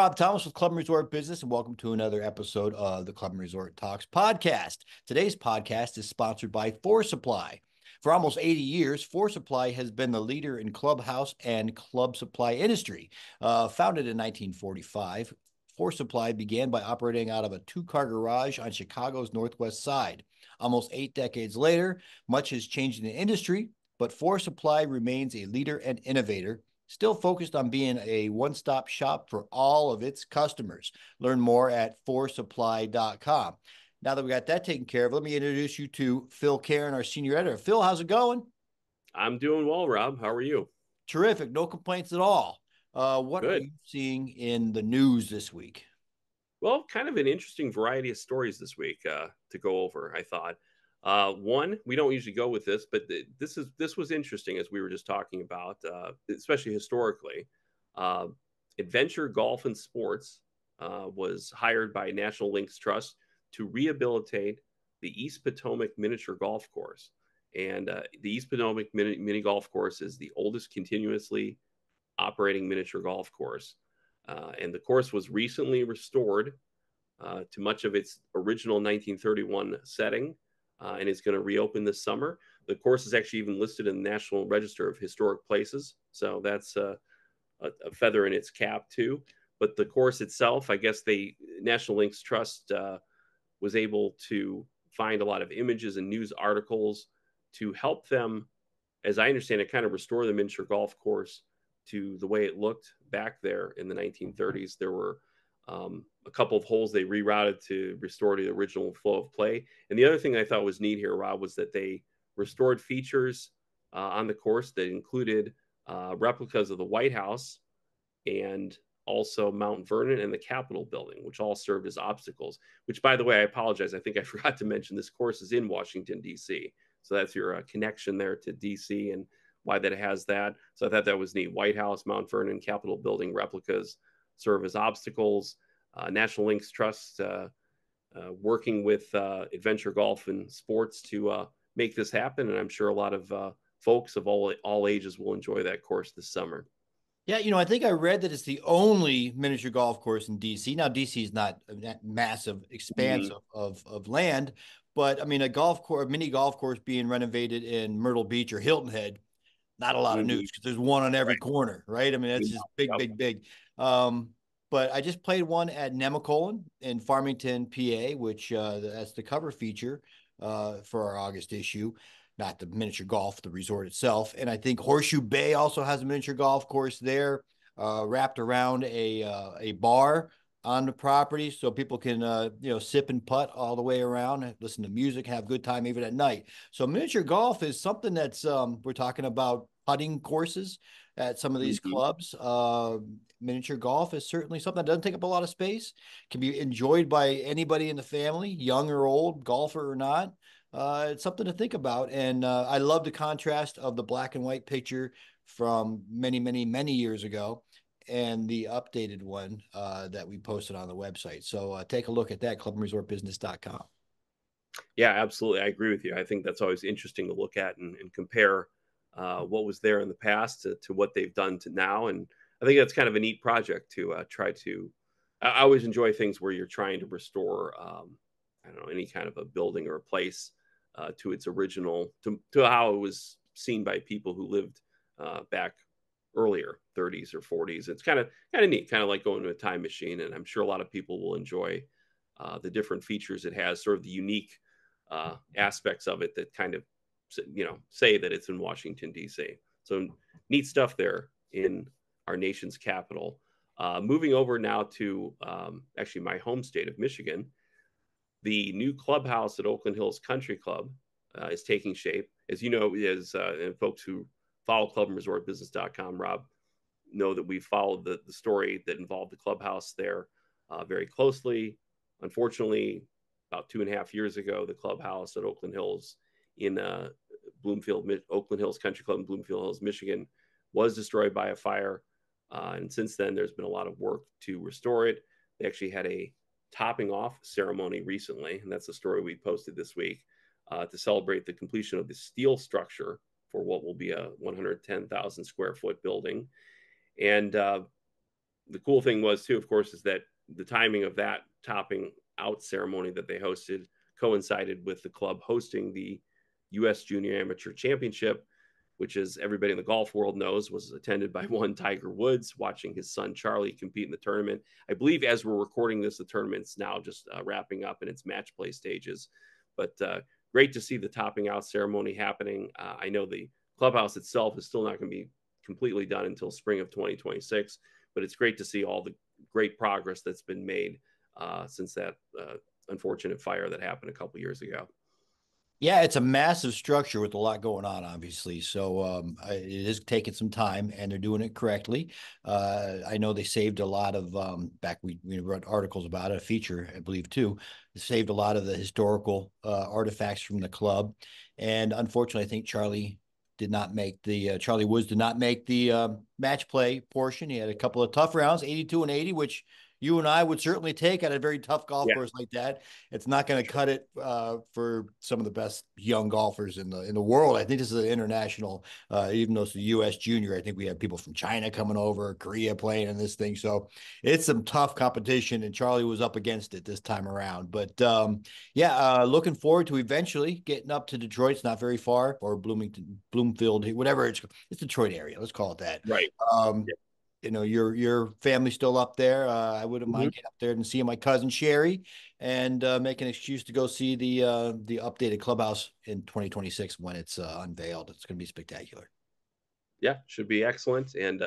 Rob Thomas with Club and Resort Business, and welcome to another episode of the Club and Resort Talks podcast. Today's podcast is sponsored by Four Supply. For almost 80 years, Four Supply has been the leader in clubhouse and club supply industry. Founded in 1945, Four Supply began by operating out of a two-car garage on Chicago's northwest side. Almost 8 decades later, much has changed in the industry, but Four Supply remains a leader and innovator, still focused on being a one-stop shop for all of its customers. Learn more at foursupply.com. Now that we got that taken care of, let me introduce you to Phil Karen, our senior editor. Phil, how's it going? I'm doing well, Rob. How are you? Terrific. No complaints at all. What are Good. you seeing in the news this week? Well, kind of an interesting variety of stories this week to go over, I thought. One, we don't usually go with this, but this was interesting as we were just talking about, especially historically. Uh, Adventure Golf and Sports was hired by National Links Trust to rehabilitate the East Potomac Miniature Golf Course. And the East Potomac Mini Golf Course is the oldest continuously operating miniature golf course. And the course was recently restored to much of its original 1931 setting and is going to reopen this summer. The course is actually even listed in the National Register of Historic Places. So that's a feather in its cap, too. But the course itself, I guess National Links Trust was able to find a lot of images and news articles to help them, as I understand it, kind of restore the miniature golf course to the way it looked back there in the 1930s. There were a couple of holes they rerouted to restore the original flow of play. And the other thing I thought was neat here, Rob, was that they restored features on the course that included replicas of the White House and also Mount Vernon and the Capitol building, which all served as obstacles, which, by the way, I apologize. I think I forgot to mention this course is in Washington, D.C. So that's your connection there to D.C. and why that has that. So I thought that was neat. White House, Mount Vernon, Capitol building replicas serve as obstacles. National Links Trust working with Adventure Golf and Sports to make this happen. And I'm sure a lot of folks of all ages will enjoy that course this summer. Yeah, I think I read that it's the only miniature golf course in DC. Now, DC is not a massive expanse of land, but I mean, a mini golf course being renovated in Myrtle Beach or Hilton Head, not a lot of news because there's one on every corner, right? I mean, that's just big, big, big. But I just played one at Nemacolin in Farmington, PA, which that's the cover feature for our August issue. Not the miniature golf, the resort itself. And I think Horseshoe Bay also has a miniature golf course there, wrapped around a bar on the property, so people can sip and putt all the way around, listen to music, have a good time even at night. So miniature golf is something that's we're talking about putting courses at some of these clubs. Miniature golf is certainly something that doesn't take up a lot of space, can be enjoyed by anybody in the family, young or old, golfer or not. It's something to think about. And I love the contrast of the black and white picture from many, many, many years ago and the updated one that we posted on the website. So take a look at that, clubandresortbusiness.com. Yeah, absolutely. I agree with you. I think that's always interesting to look at and compare what was there in the past to what they've done to now. And I think that's kind of a neat project to try to. I always enjoy things where you're trying to restore, I don't know, any kind of a building or a place to its original, to how it was seen by people who lived back earlier, 30s or 40s. It's kind of neat, kind of like going to a time machine. And I'm sure a lot of people will enjoy the different features it has, sort of the unique aspects of it that kind of, say that it's in Washington, D.C. So neat stuff there in our nation's capital. Moving over now to actually my home state of Michigan. The new clubhouse at Oakland Hills Country Club is taking shape. As you know, and folks who follow clubandresortbusiness.com, Rob, know that we followed the story that involved the clubhouse there very closely. Unfortunately, about 2.5 years ago, the clubhouse at Oakland Hills in Oakland Hills Country Club in Bloomfield Hills, Michigan, was destroyed by a fire. And since then, there's been a lot of work to restore it. They actually had a topping off ceremony recently, and that's the story we posted this week, to celebrate the completion of the steel structure for what will be a 110,000 square foot building. And the cool thing was too, of course, is that the timing of that topping out ceremony that they hosted coincided with the club hosting the U.S. Junior Amateur Championship, which, as everybody in the golf world knows, was attended by one Tiger Woods, watching his son Charlie compete in the tournament. I believe as we're recording this, the tournament's now just wrapping up in its match play stages. But great to see the topping out ceremony happening. I know the clubhouse itself is still not going to be completely done until spring of 2026, but it's great to see all the great progress that's been made since that unfortunate fire that happened a couple years ago. Yeah, it's a massive structure with a lot going on, obviously. So it is taking some time, and they're doing it correctly. I know they saved a lot of back we wrote articles about it, a feature, I believe, too. They saved a lot of the historical artifacts from the club, and unfortunately, I think Charlie Woods did not make the match play portion. He had a couple of tough rounds, 82 and 80, which you and I would certainly take at a very tough golf course like that. It's not going to cut it for some of the best young golfers in the world. I think this is an international, even though it's the U.S. Junior. I think we have people from China coming over, Korea playing in this thing. So it's some tough competition, and Charlie was up against it this time around. But looking forward to eventually getting up to Detroit. It's not very far, or Bloomfield, whatever it's Detroit area. Let's call it that. Right. You know, your family's still up there. I wouldn't mind getting up there and seeing my cousin Sherry, and make an excuse to go see the updated clubhouse in 2026 when it's unveiled. It's going to be spectacular. Yeah, should be excellent. And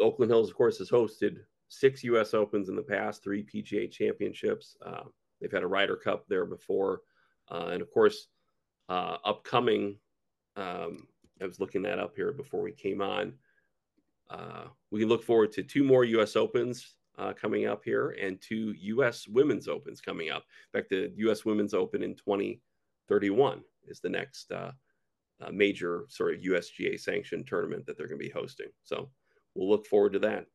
Oakland Hills, of course, has hosted 6 U.S. Opens in the past, 3 PGA Championships. They've had a Ryder Cup there before, and of course, upcoming. I was looking that up here before we came on. We can look forward to 2 more U.S. Opens coming up here, and 2 U.S. Women's Opens coming up. In fact, the U.S. Women's Open in 2031 is the next major sort of USGA sanctioned tournament that they're going to be hosting. So we'll look forward to that.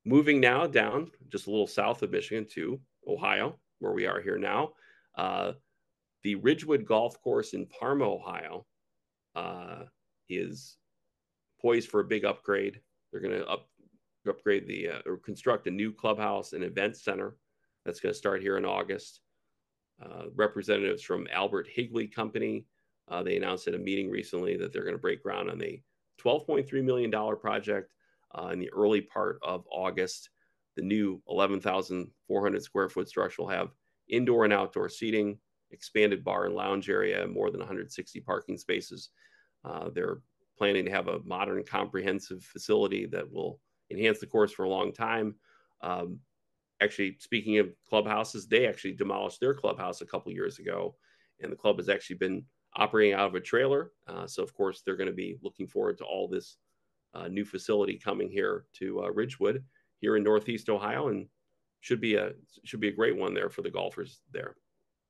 Moving now down just a little south of Michigan to Ohio, where we are here now. The Ridgewood Golf Course in Parma, Ohio, is poised for a big upgrade. They're going to upgrade or construct a new clubhouse and event center that's going to start here in August. Representatives from Albert Higley Company, they announced at a meeting recently that they're going to break ground on a $12.3 million project in the early part of August. The new 11,400 square foot structure will have indoor and outdoor seating, expanded bar and lounge area, and more than 160 parking spaces. They're planning to have a modern, comprehensive facility that will enhance the course for a long time. Actually, speaking of clubhouses, they actually demolished their clubhouse a couple years ago, and the club has actually been operating out of a trailer. So, of course, they're going to be looking forward to all this new facility coming here to Ridgewood here in Northeast Ohio, and should be a great one there for the golfers there.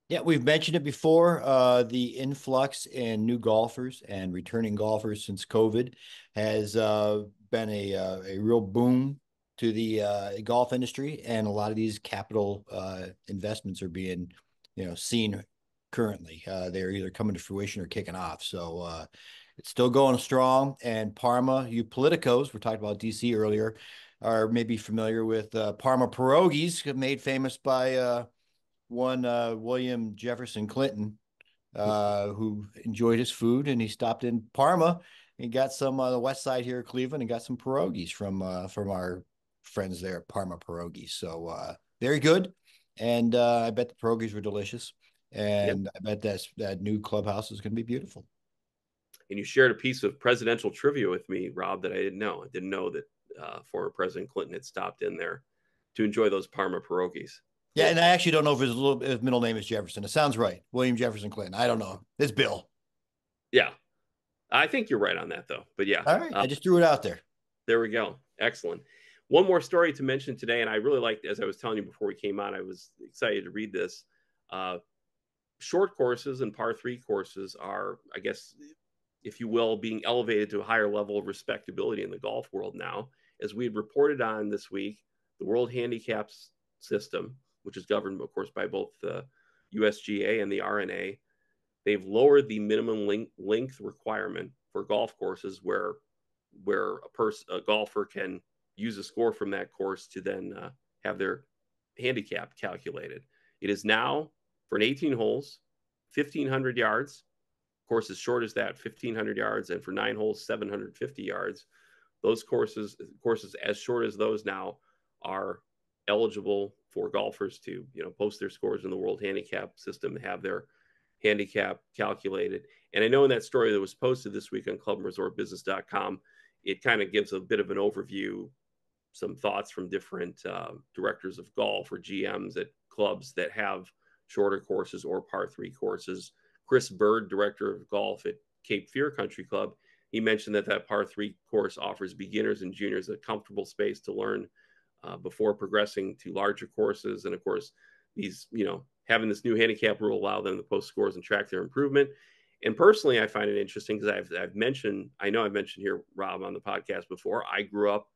Yeah, we've mentioned it before. The influx in new golfers and returning golfers since COVID has been a real boom to the golf industry, and a lot of these capital investments are being, seen currently. They're either coming to fruition or kicking off. So it's still going strong. And Parma, you politicos, we're talking about DC earlier, are maybe familiar with Parma pierogies, made famous by one William Jefferson Clinton, who enjoyed his food, and he stopped in Parma and got some on the west side here of Cleveland, and got some pierogies from our friends there at Parma Pierogies. So very good, and I bet the pierogies were delicious, and I bet that new clubhouse is going to be beautiful. And you shared a piece of presidential trivia with me, Rob, that I didn't know. I didn't know that former President Clinton had stopped in there to enjoy those Parma pierogies. Yeah, and I actually don't know if his middle name is Jefferson. It sounds right. William Jefferson Clinton. I don't know. It's Bill. Yeah. I think you're right on that, though. But yeah. All right. I just threw it out there. There we go. Excellent. One more story to mention today, and I really liked, as I was telling you before we came on, I was excited to read this. Short courses and par 3 courses are, I guess, if you will, being elevated to a higher level of respectability in the golf world now. As we had reported on this week, the World Handicaps System, which is governed, of course, by both the USGA and the RNA, they've lowered the minimum length requirement for golf courses where a golfer can use a score from that course to then have their handicap calculated. It is now for an 18 holes, 1,500 yards. Course as short as that, 1,500 yards, and for 9 holes, 750 yards. Those courses as short as those now are eligible for golfers to, post their scores in the World Handicap System, have their handicap calculated. And I know in that story that was posted this week on clubandresortbusiness.com, it kind of gives a bit of an overview, some thoughts from different directors of golf or GMs at clubs that have shorter courses or par 3 courses. Chris Bird, director of golf at Cape Fear Country Club, he mentioned that par 3 course offers beginners and juniors a comfortable space to learn before progressing to larger courses. And of course, these, having this new handicap rule allow them to post scores and track their improvement. And personally, I find it interesting because I've mentioned here, Rob, on the podcast before, I grew up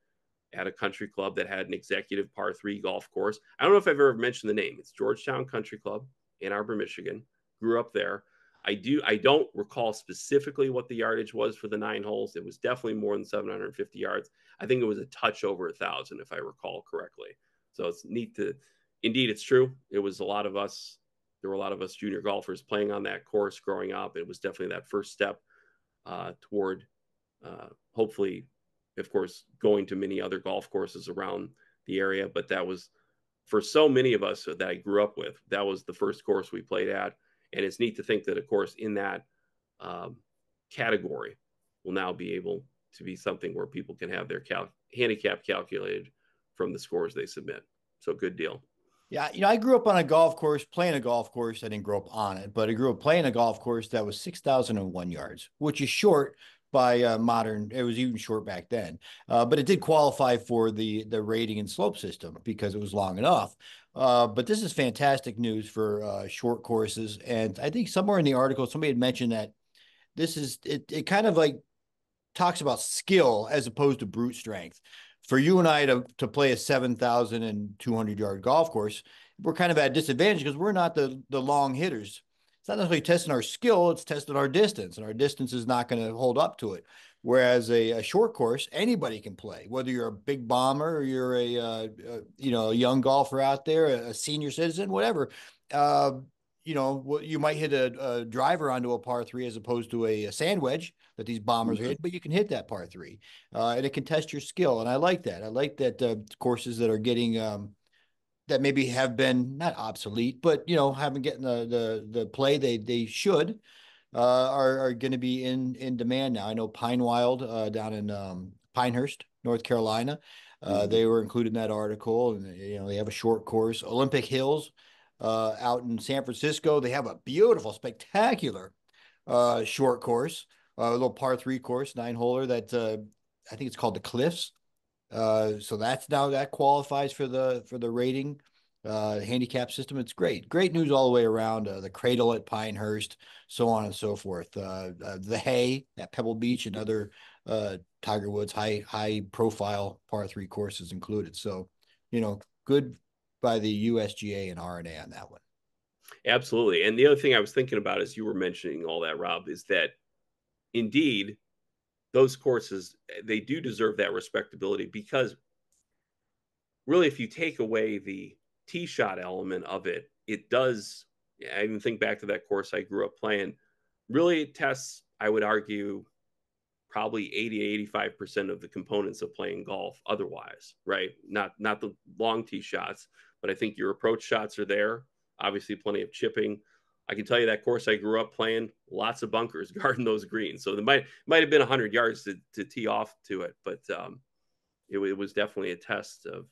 at a country club that had an executive par 3 golf course. I don't know if I've ever mentioned the name. It's Georgetown Country Club, Ann Arbor, Michigan. Grew up there. I don't recall specifically what the yardage was for the 9 holes. It was definitely more than 750 yards. I think it was a touch over 1,000, if I recall correctly. So it's neat indeed, it's true. It was there were a lot of us junior golfers playing on that course growing up. It was definitely that first step toward hopefully, of course, going to many other golf courses around the area. But that was, for so many of us that I grew up with, that was the first course we played at. And it's neat to think that, of course, in that category will now be able to be something where people can have their handicap calculated from the scores they submit. So good deal. Yeah, I grew up on a golf course, playing a golf course. I didn't grow up on it, but I grew up playing a golf course that was 6,001 yards, which is short by modern. It was even short back then, but it did qualify for the rating and slope system because it was long enough. But this is fantastic news for short courses. And I think somewhere in the article, somebody had mentioned that this is it kind of like talks about skill as opposed to brute strength. For you and I to play a 7,200 yard golf course, we're kind of at a disadvantage because we're not the long hitters. It's not necessarily testing our skill, it's testing our distance, and our distance is not going to hold up to it. Whereas a short course, anybody can play, whether you're a big bomber or you're a young golfer out there, a senior citizen, whatever. You might hit a driver onto a par 3 as opposed to a sand wedge that these bombers hit, but you can hit that par 3, and it can test your skill. And I like that. I like that courses that are getting that maybe have been not obsolete, but haven't getting the play they should are going to be in demand now. I know Pine Wild down in Pinehurst, North Carolina, they were included in that article, and they have a short course. Olympic Hills out in San Francisco, they have a beautiful, spectacular short course, a little par 3 course, 9-holer that I think it's called the Cliffs. So that qualifies for the rating handicap system. It's great news all the way around. The Cradle at Pinehurst, so on and so forth. The Hay at Pebble Beach and other Tiger Woods high profile par 3 courses included. So good by the USGA and R&A on that one. Absolutely. And the other thing I was thinking about as you were mentioning all that, Rob, is that indeed those courses, they do deserve that respectability, because really, if you take away the tee shot element of it, it does. I even think back to that course I grew up playing. Really, it tests, I would argue, probably 80-85% of the components of playing golf otherwise, right? Not the long tee shots, but I think your approach shots are there. Obviously, plenty of chipping. I can tell you that course I grew up playing, lots of bunkers guarding those greens. So there might have been 100 yards to tee off to it, but it was definitely a test of,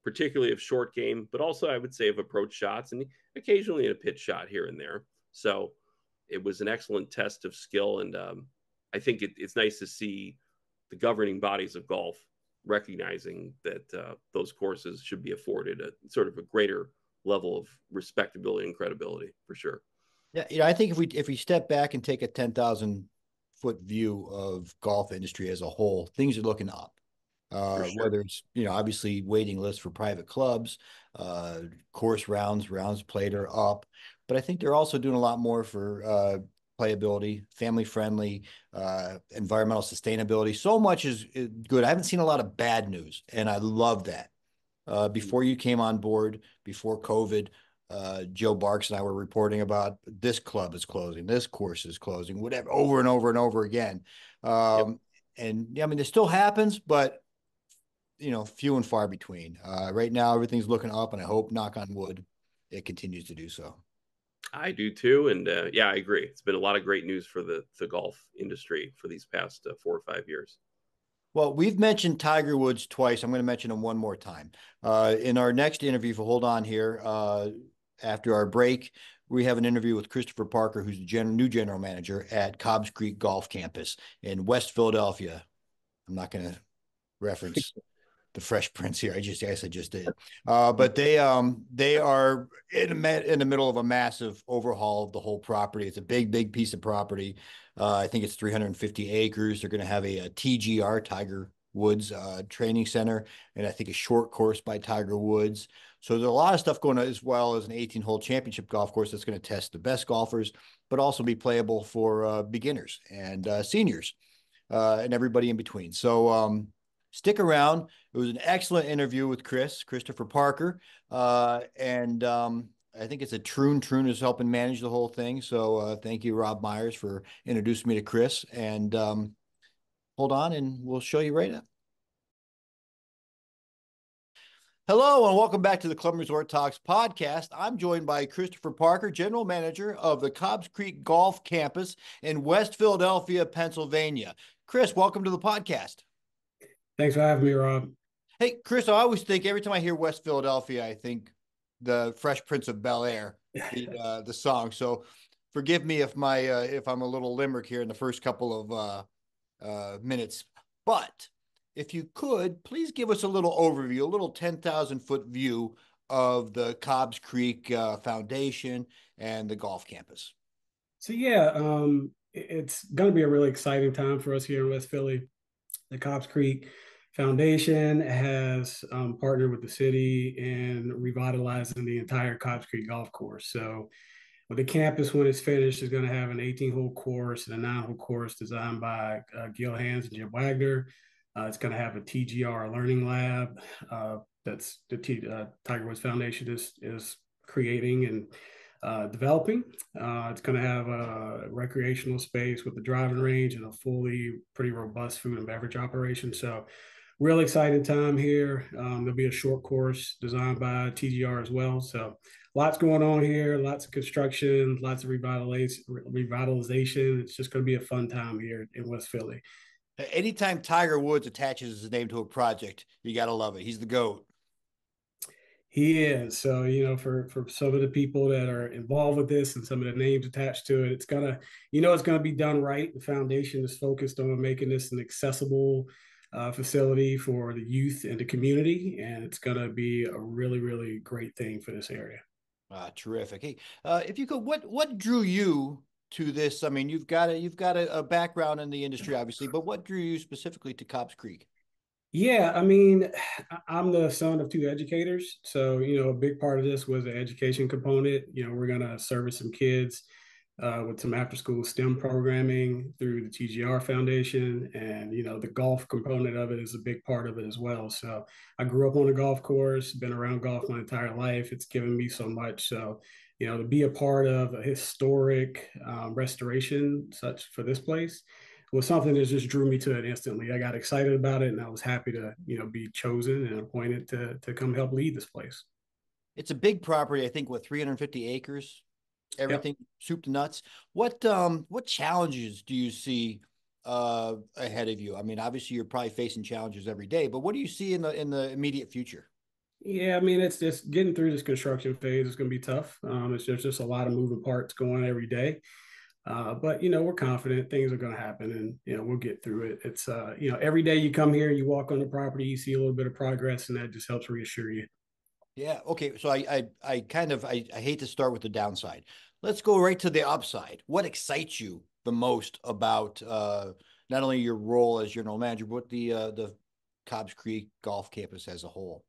particularly of short game, but also I would say of approach shots and occasionally a pitch shot here and there. So it was an excellent test of skill. And I think it's nice to see the governing bodies of golf recognizing that those courses should be afforded a sort of a greater level of respectability and credibility, for sure. Yeah, I think if we step back and take a 10,000-foot view of golf industry as a whole, things are looking up. For sure. Whether it's obviously waiting lists for private clubs, course rounds played are up, but I think they're also doing a lot more for playability, family friendly, environmental sustainability. So much is good. I haven't seen a lot of bad news, and I love that. Before you came on board, before COVID, Joe Barks and I were reporting about this club is closing, this course is closing, whatever, over and over and over again. Yep. And I mean, it still happens, but few and far between. Right now, everything's looking up, and I hope, knock on wood, it continues to do so. I do too, and yeah, I agree. It's been a lot of great news for the golf industry for these past 4 or 5 years. Well, we've mentioned Tiger Woods twice. I'm going to mention him one more time. In our next interview, for hold on here, after our break, we have an interview with Christopher Parker, who's the new general manager at Cobbs Creek Golf Campus in West Philadelphia. I'm not going to reference the Fresh Prince here. I just did. But they are in the middle of a massive overhaul of the whole property. It's a big piece of property. I think it's 350 acres. They're going to have a TGR, Tiger Woods training center, and I think a short course by Tiger Woods. So there's a lot of stuff going on, as well as an 18-hole championship golf course that's going to test the best golfers, but also be playable for beginners and seniors and everybody in between. So stick around. It was an excellent interview with Christopher Parker. And I think it's a Troon. Troon is helping manage the whole thing. So thank you, Rob Myers, for introducing me to Chris. And hold on, and we'll show you right now. Hello, and welcome back to the Club Resort Talks podcast. I'm joined by Christopher Parker, General Manager of the Cobbs Creek Golf Campus in West Philadelphia, Pennsylvania. Chris, welcome to the podcast. Thanks for having me, Rob. Hey, Chris, I always think, every time I hear West Philadelphia, I think the Fresh Prince of Bel-Air, the song. So forgive me if I'm a little limerick here in the first couple of minutes. But if you could, please give us a little overview, a little 10,000-foot view of the Cobbs Creek Foundation and the golf campus. So yeah, it's going to be a really exciting time for us here in West Philly. The Cobbs Creek Foundation has partnered with the city in revitalizing the entire Cobbs Creek golf course. So with the campus, when it's finished, is going to have an 18-hole course and a 9-hole course designed by Gil Hanse and Jim Wagner. It's going to have a TGR Learning Lab that's the Tiger Woods Foundation is creating and developing. It's going to have a recreational space with the driving range and a pretty robust food and beverage operation. So real exciting time here. There'll be a short course designed by TGR as well. So lots going on here, lots of construction, lots of revitalization. It's just going to be a fun time here in West Philly. Anytime Tiger Woods attaches his name to a project, you got to love it. He's the GOAT. He is. So, for some of the people that are involved with this and some of the names attached to it, it's going to be done right. The foundation is focused on making this an accessible facility for the youth and the community. And it's going to be a really, really great thing for this area. Terrific. Hey, if you could, what drew you to this? I mean, you've got a background in the industry, obviously, but what drew you specifically to Cobbs Creek? Yeah, I mean, I'm the son of two educators. So, a big part of this was the education component. We're going to service some kids with some after school STEM programming through the TGR Foundation. And, the golf component of it is a big part of it as well. So I grew up on a golf course, been around golf my entire life. It's given me so much. So, to be a part of a historic restoration such for this place was something that just drew me to it instantly. I got excited about it, and I was happy to, be chosen and appointed to come help lead this place. It's a big property. I think 350 acres, everything, yep. Soup to nuts. What challenges do you see ahead of you? I mean, obviously you're probably facing challenges every day, but what do you see in the immediate future? Yeah, I mean, it's just getting through this construction phase is going to be tough. There's just a lot of moving parts going every day. But, we're confident things are going to happen, and, we'll get through it. It's, every day you come here, you walk on the property, you see a little bit of progress, and that just helps reassure you. Yeah. Okay. So I hate to start with the downside. Let's go right to the upside. What excites you the most about not only your role as general manager, but the Cobbs Creek Golf Campus as a whole?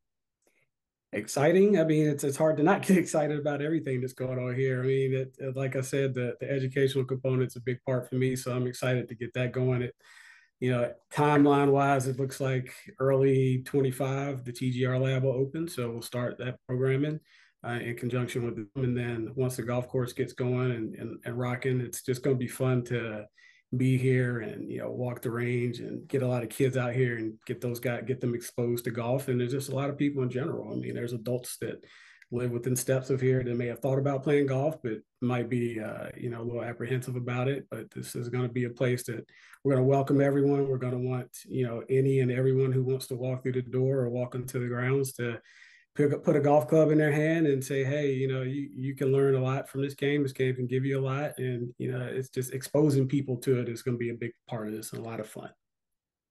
Exciting. I mean, it's hard to not get excited about everything that's going on here. I mean, like I said, the educational component's a big part for me, so I'm excited to get that going. Timeline wise, it looks like early 25, the TGR Lab will open, so we'll start that programming in conjunction with them. And then once the golf course gets going and rocking, it's just going to be fun to be here and walk the range and get a lot of kids out here and get them exposed to golf. And there's just a lot of people in general. I mean, there's adults that live within steps of here that may have thought about playing golf, but might be a little apprehensive about it. But this is going to be a place that we're going to welcome everyone. We're going to want any and everyone who wants to walk through the door or walk into the grounds to put a golf club in their hand and say, hey, you can learn a lot from this game. This game can give you a lot. And, it's just exposing people to it is going to be a big part of this and a lot of fun.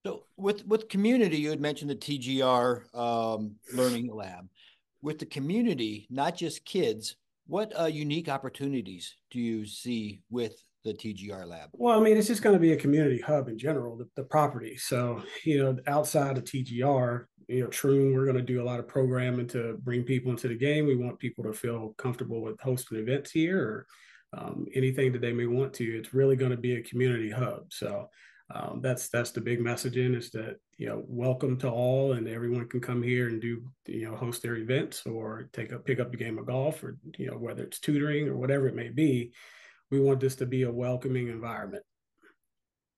So with community, you had mentioned the TGR Learning Lab. With the community, not just kids, what unique opportunities do you see with the TGR Lab? Well, I mean, it's just going to be a community hub in general, the property. So, outside of TGR, Troon, we're going to do a lot of programming to bring people into the game. We want people to feel comfortable with hosting events here or anything that they may want to. It's really going to be a community hub. So that's the big messaging is that, welcome to all and everyone can come here and do, host their events or pick up the game of golf or, whether it's tutoring or whatever it may be. We want this to be a welcoming environment.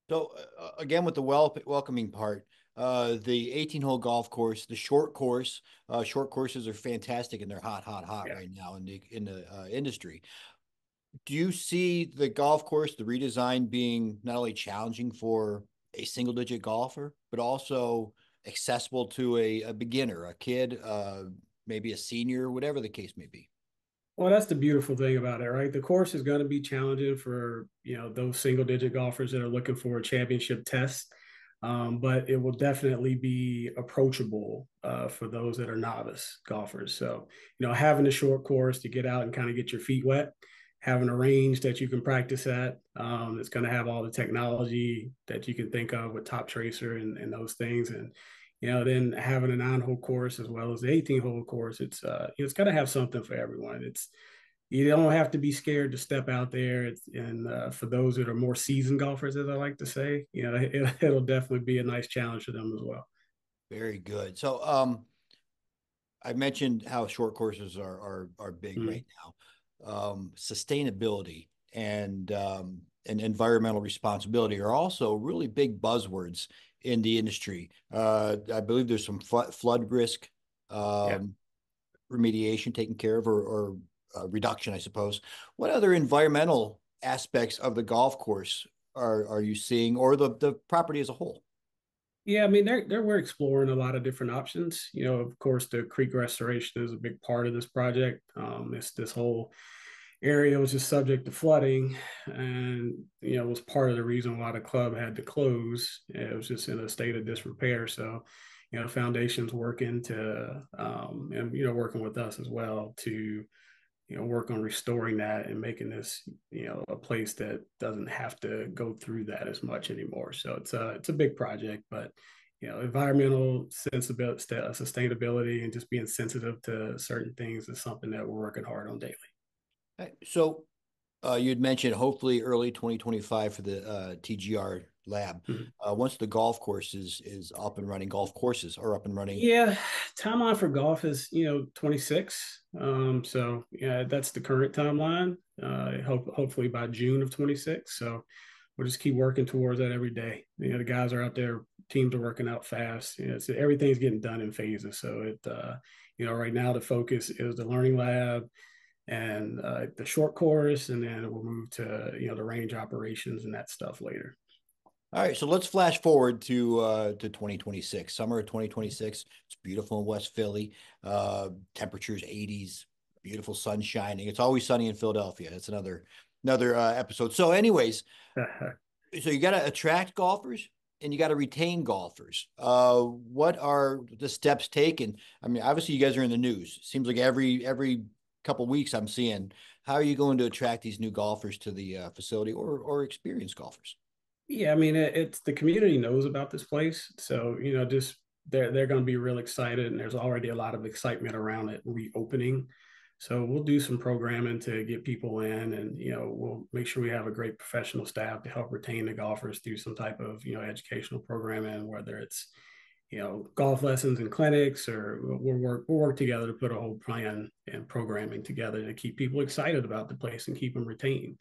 So again, with the welcoming part, the 18-hole golf course, the short course, short courses are fantastic and they're hot right now in the industry. Do you see the golf course, the redesign being not only challenging for a single-digit golfer, but also accessible to a beginner, a kid, maybe a senior, whatever the case may be? Well, that's the beautiful thing about it, right? The course is going to be challenging for, those single digit golfers that are looking for a championship test. But it will definitely be approachable for those that are novice golfers. So, having a short course to get out and kind of get your feet wet, having a range that you can practice at, it's going to have all the technology that you can think of with Top Tracer and those things. And, then having a 9-hole course as well as the 18-hole course, it's got to have something for everyone. You don't have to be scared to step out there. And for those that are more seasoned golfers, as I like to say, it'll definitely be a nice challenge for them as well. Very good. So I mentioned how short courses are big right now. Sustainability and environmental responsibility are also really big buzzwords in the industry. I believe there's some flood risk remediation taken care of or reduction, I suppose. What other environmental aspects of the golf course are you seeing, or the property as a whole? Yeah, I mean, we're exploring a lot of different options. Of course, the creek restoration is a big part of this project. This whole area was just subject to flooding, and was part of the reason why the club had to close. It was just in a state of disrepair. So, foundation's working to and working with us as well to work on restoring that and making this, a place that doesn't have to go through that as much anymore. So it's a big project, but environmental sensibility, sustainability, and just being sensitive to certain things is something that we're working hard on daily. So you had mentioned hopefully early 2025 for the TGR Lab. Once the golf course is up and running, golf courses are up and running. Yeah, timeline for golf is 26. So yeah, that's the current timeline. Hopefully by June of 26. So we'll just keep working towards that every day. The guys are out there, teams are working out fast. So everything's getting done in phases. So right now the focus is the learning lab and the short course, and then we'll move to the range operations and that stuff later. All right, so let's flash forward to 2026, summer of 2026. It's beautiful in West Philly. Temperatures 80s, beautiful sun shining. It's always sunny in Philadelphia. That's another episode. So, anyways, so you got to attract golfers and you got to retain golfers. What are the steps taken? I mean, obviously, you guys are in the news. Seems like every couple of weeks I'm seeing. How are you going to attract these new golfers to the facility or experienced golfers? Yeah, I mean, it's the community knows about this place. So, just they're going to be real excited, and there's already a lot of excitement around it reopening. So we'll do some programming to get people in, and we'll make sure we have a great professional staff to help retain the golfers through some type of educational programming, whether it's golf lessons and clinics, or we'll work together to put a whole plan and programming together to keep people excited about the place and keep them retained.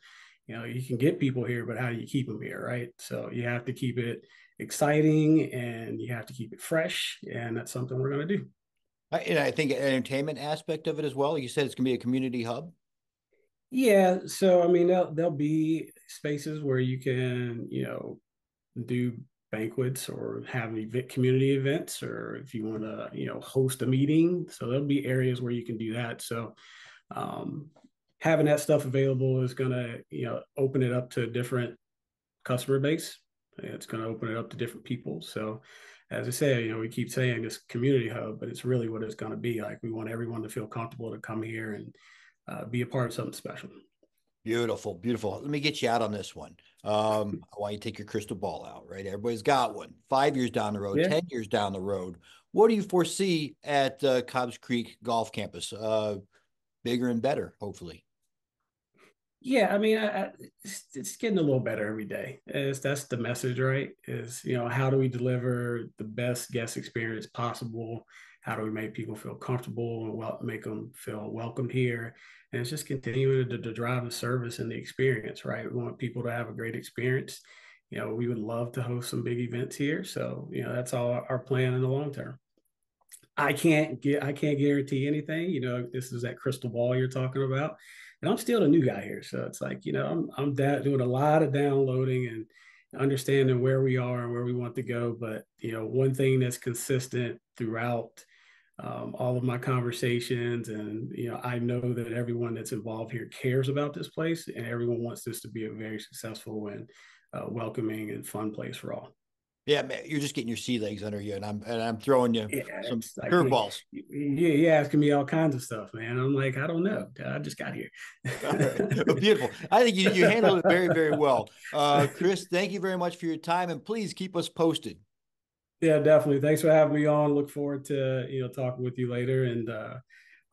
You can get people here, but how do you keep them here, right? So you have to keep it exciting, and you have to keep it fresh, and that's something we're going to do. And I think an entertainment aspect of it as well. Like you said, it's going to be a community hub. Yeah, so I mean, there'll be spaces where you can, do banquets or have community events, or if you want to, host a meeting. So there'll be areas where you can do that. So having that stuff available is going to, open it up to a different customer base. It's going to open it up to different people. So as I say, we keep saying this community hub, but it's really what it's going to be. Like, we want everyone to feel comfortable to come here and be a part of something special. Beautiful, beautiful. Let me get you out on this one. I want you to take your crystal ball out, right? Everybody's got one. 5 years down the road, Yeah. 10 years down the road. What do you foresee at Cobbs Creek Golf Campus? Bigger and better, hopefully. Yeah, I mean, it's getting a little better every day. That's the message, right? Is, how do we deliver the best guest experience possible? How do we make people feel comfortable and make them feel welcomed here? And it's just continuing to drive the service and the experience, right? We want people to have a great experience. We would love to host some big events here. So, that's all our plan in the long term. I can't guarantee anything. This is that crystal ball you're talking about, and I'm still the new guy here. So it's like, I'm doing a lot of downloading and understanding where we are and where we want to go. But one thing that's consistent throughout all of my conversations, and I know that everyone that's involved here cares about this place, and everyone wants this to be a very successful and welcoming and fun place for all. Yeah, man, you're just getting your sea legs under you, and I'm throwing you some Like, curveballs. You're asking me all kinds of stuff, man. I'm like, I don't know. I just got here. All right. Beautiful. I think you handled it very, very well. Chris, thank you very much for your time, and please keep us posted. Yeah, definitely. Thanks for having me on. Look forward to talking with you later, and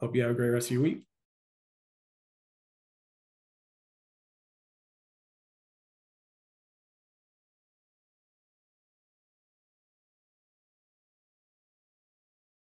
hope you have a great rest of your week.